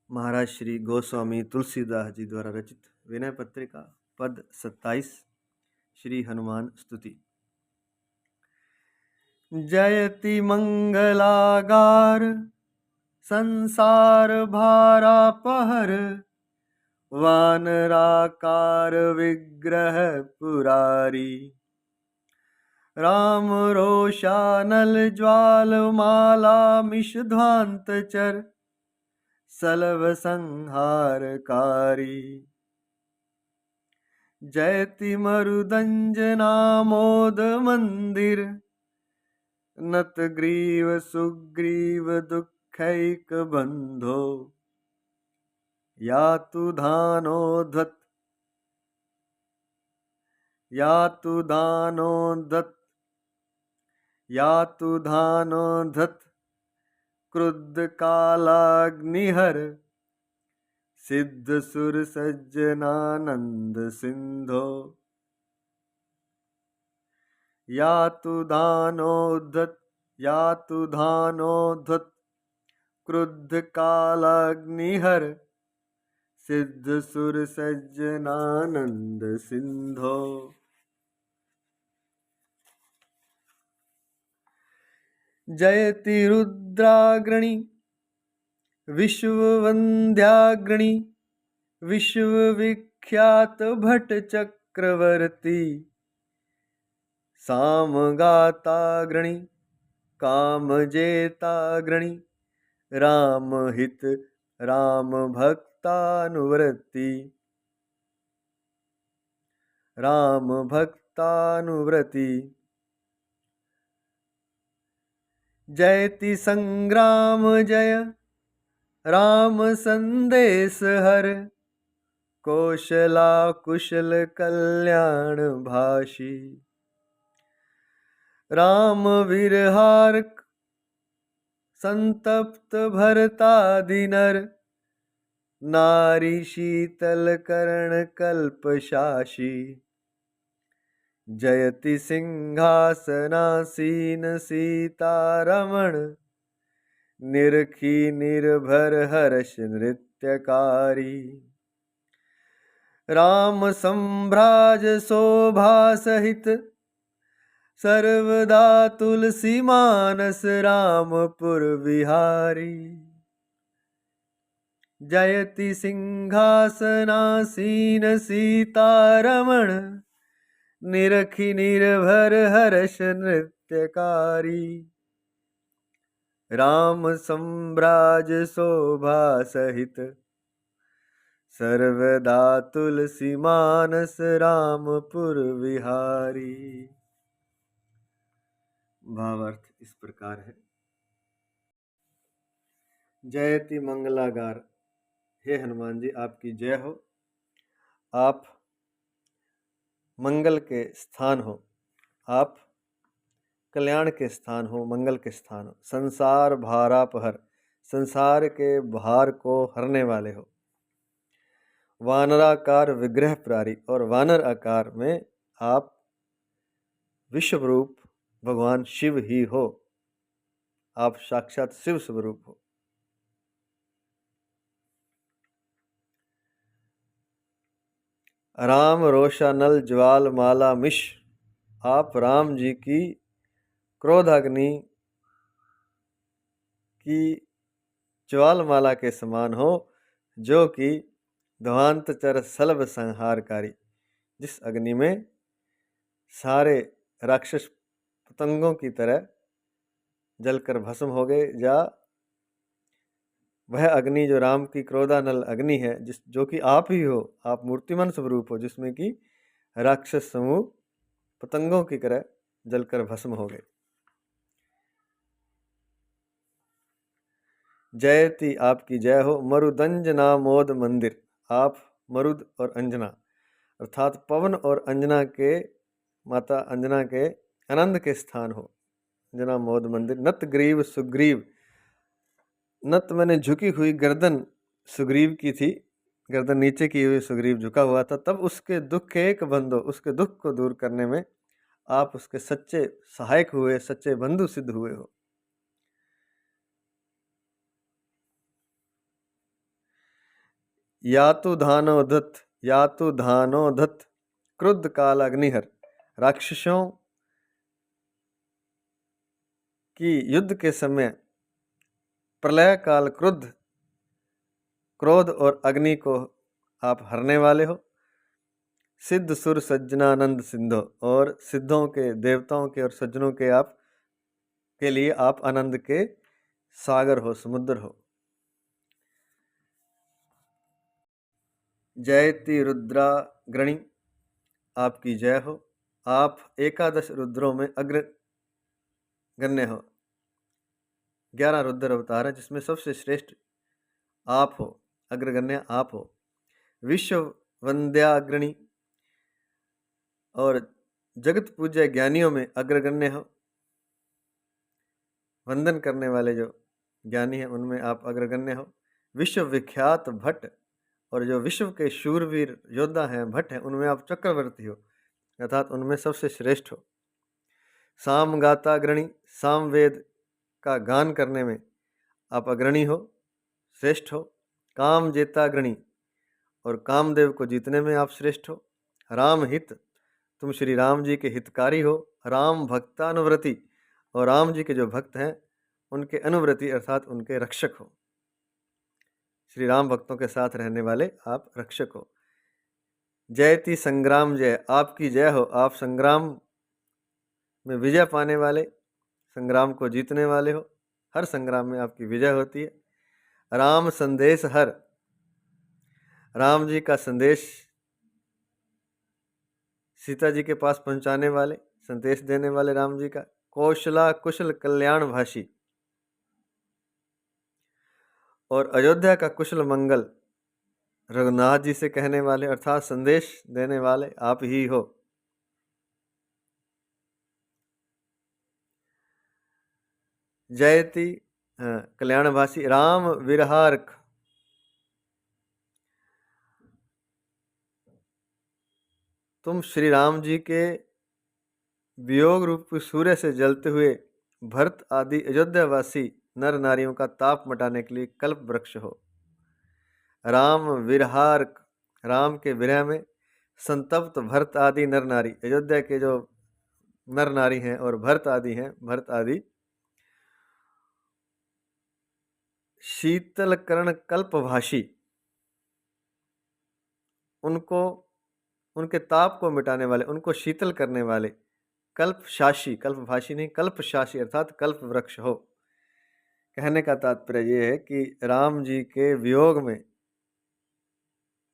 महाराज श्री गोस्वामी तुलसीदास जी द्वारा रचित विनय पत्रिका पद 27 श्री हनुमान स्तुति। जयति मंगलागार संसार भारापहर, वानराकार विग्रह पुरारी। राम रोषानल ज्वाल माला मिषध्वांत चर, सलभ संहारकारी। जयति मरुदंजनामोद मंदिर, नत ग्रीव सुग्रीव दुखैक बंधो। यातु धानोधत क्रुद्ध कालाग्निहर, सिद्ध सुर सज्जनानंद सिंधो। यातु धानोधत क्रुद्ध कालाग्निहर, सिद्ध सुर सज्जनानंद सिंधो। जयति रुद्राग्रणी विश्ववंद्याग्रणी, विश्वविख्यात भट्ट चक्रवर्ती। सामगाताग्रणी कामजेताग्रणी, रामहित राम भक्तानुव्रती। जयति संग्राम जय राम संदेश हर, कौशला कुशल कल्याण भाषी। राम विरहार संतप्त भरतादि नर, नारी शीतल कर्ण कल्पशाशी। जयति सिंहासनासीन सीतारमण, निरखी निर्भर हर्ष नृत्यकारी। राम संभ्राज शोभा सहित, सर्वदा तुलसी मानस रामपुर विहारी। जयति सिंहासनासीन सीतारमण, निरखी निर्भर हर्ष नृत्यकारी। राम संभ्राज शोभा सहित, सर्वदा तुलसी मानस रामपुर विहारी। भावार्थ इस प्रकार है। जयति मंगलागार, हे हनुमान जी आपकी जय हो। आप मंगल के स्थान हो, आप कल्याण के स्थान हो, मंगल के स्थान हो। संसार भारापहर, संसार के भार को हरने वाले हो। वानराकार विग्रह प्रारी, और वानर आकार में आप विश्वरूप भगवान शिव ही हो। आप साक्षात शिव स्वरूप हो। राम रोषानल ज्वाल माला मिश, आप राम जी की क्रोधाग्नि की ज्वालमाला के समान हो, जो कि ध्वांतचर सलभ संहारकारी, जिस अग्नि में सारे राक्षस पतंगों की तरह जलकर भस्म हो गए। या वह अग्नि जो राम की क्रोधानल अग्नि है, जो कि आप ही हो, आप मूर्तिमान स्वरूप हो, जिसमें कि राक्षस समूह पतंगों की तरह जलकर भस्म हो गए। जयति आपकी जय हो। मरुदंजना मोद मंदिर, आप मरुद और अंजना अर्थात पवन और अंजना के माता अंजना के आनंद के स्थान हो। अंजना मोद मंदिर। नत ग्रीव सुग्रीव, नत मैंने झुकी हुई गर्दन सुग्रीव की थी, गर्दन नीचे की हुई सुग्रीव झुका हुआ था। तब उसके दुख के एक बंधो, उसके दुख को दूर करने में आप उसके सच्चे सहायक हुए, सच्चे बंधु सिद्ध हुए हो। यातु धानोधत क्रुद्ध काल अग्निहर। राक्षसों की युद्ध के समय प्रलय काल क्रोध और अग्नि को आप हरने वाले हो। सिद्ध सुर सज्जनानंद सिंधो, और सिद्धों के, देवताओं के और सज्जनों के आप के लिए आप आनंद के सागर हो, समुद्र हो। जयति रुद्राग्रणी, आपकी जय हो। आप 11 रुद्रों में अग्रगण्य हो। 11 रुद्र अवतार है जिसमें सबसे श्रेष्ठ आप हो, अग्रगण्य आप हो। विश्व वंद्याग्रणी, और जगत पूज्य ज्ञानियों में अग्रगण्य हो। वंदन करने वाले जो ज्ञानी हैं उनमें आप अग्रगण्य हो। विश्व विख्यात भट्ट, और जो विश्व के शूरवीर योद्धा हैं, भट्ट हैं, उनमें आप चक्रवर्ती हो, अर्थात उनमें सबसे श्रेष्ठ हो। सामगाताग्रणी, सामवेद का गान करने में आप अग्रणी हो, श्रेष्ठ हो। काम जेताग्रणी, और कामदेव को जीतने में आप श्रेष्ठ हो। राम हित, तुम श्री राम जी के हितकारी हो। राम भक्तानुव्रति, और राम जी के जो भक्त हैं उनके अनुव्रति अर्थात उनके रक्षक हो। श्री राम भक्तों के साथ रहने वाले आप रक्षक हो। जयति संग्राम जय, आपकी जय हो। आप संग्राम में विजय पाने वाले, संग्राम को जीतने वाले हो। हर संग्राम में आपकी विजय होती है। राम संदेश हर, राम जी का संदेश सीता जी के पास पहुंचाने वाले, संदेश देने वाले राम जी का। कौशला कुशल कल्याण भाषी, और अयोध्या का कुशल मंगल रघुनाथ जी से कहने वाले, अर्थात संदेश देने वाले आप ही हो। जयति कल्याणभाषी, राम विरहार्क, तुम श्री राम जी के वियोग रूप सूर्य से जलते हुए भरत आदि अयोध्यावासी नर नारियों का ताप मटाने के लिए कल्प वृक्ष हो। राम विरहार्क, राम के विरह में संतप्त भरत आदि नर नारी, अयोध्या के जो नर नारी हैं और भरत आदि हैं, भरत आदि शीतलकरण कल्पभाषी, उनको, उनके ताप को मिटाने वाले, उनको शीतल करने वाले कल्पशासी, कल्पभाषी नहीं, कल्पशासी अर्थात कल्प वृक्ष हो। कहने का तात्पर्य ये है कि राम जी के वियोग में,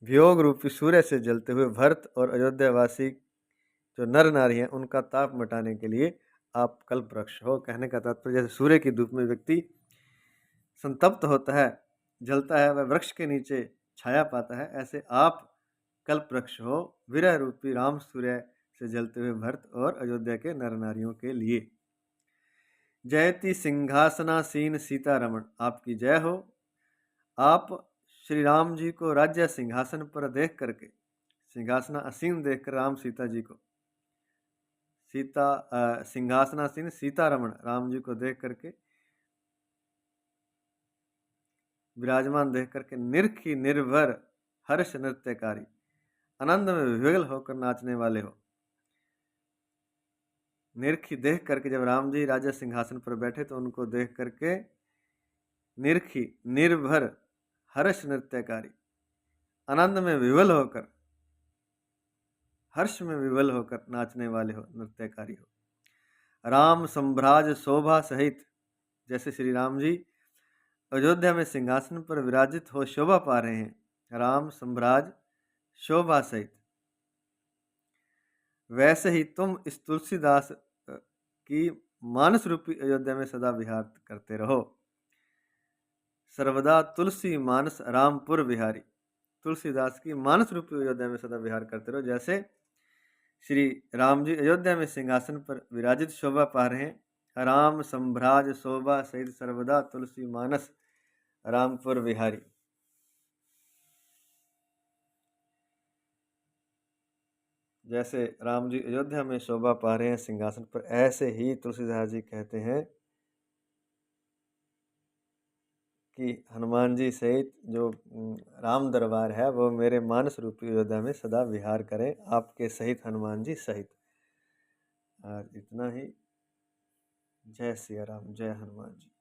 वियोग रूपी सूर्य से जलते हुए भरत और अयोध्यावासी जो नर नारी हैं उनका ताप मिटाने के लिए आप कल्प वृक्ष हो। कहने का तात्पर्य जैसे सूर्य की धूप में व्यक्ति संतप्त होता है, जलता है, वह वृक्ष के नीचे छाया पाता है, ऐसे आप कल्प वृक्ष हो, विरह रूपी राम सूर्य से जलते हुए भरत और अयोध्या के नर नारियों के लिए। जयति सिंहासनासीन सीतारमण, आपकी जय हो। आप श्री राम जी को राज्य सिंहासन पर देख करके, सिंहासनासीन देखकर राम सीता जी को, सिंहासनासीन सीतारमण राम जी को देख करके, विराजमान देख करके निर्खी निर्भर हर्ष नृत्यकारी, आनंद में विह्वल होकर नाचने वाले हो। निर्खी देख करके, जब राम जी राजा सिंहासन पर बैठे तो उनको देख करके निर्खी निर्भर हर्ष नृत्यकारी, आनंद में विह्वल होकर, हर्ष में विह्वल होकर नाचने वाले हो, नृत्यकारी हो। राम संभ्राज शोभा सहित, जैसे श्री राम जी अयोध्या में सिंहासन पर विराजित हो शोभा पा रहे हैं, राम संभ्राज शोभा सहित, वैसे ही तुम इस तुलसीदास की मानस रूपी अयोध्या में सदा विहार करते रहो। सर्वदा तुलसी मानस रामपुर विहारी, तुलसीदास की मानस रूपी अयोध्या में सदा विहार करते रहो। जैसे श्री राम जी अयोध्या में सिंहासन पर विराजित शोभा पा रहे हैं, राम संभ्राज शोभा सहित सर्वदा तुलसी मानस रामपुर विहारी। जैसे राम जी अयोध्या में शोभा पा रहे हैं सिंहासन पर, ऐसे ही तुलसीदास जी कहते हैं कि हनुमान जी सहित जो राम दरबार है वो मेरे मानस रूपी अयोध्या में सदा विहार करें, आपके सहित हनुमान जी सहित। और इतना ही। जय सिया राम, जय हनुमान जी।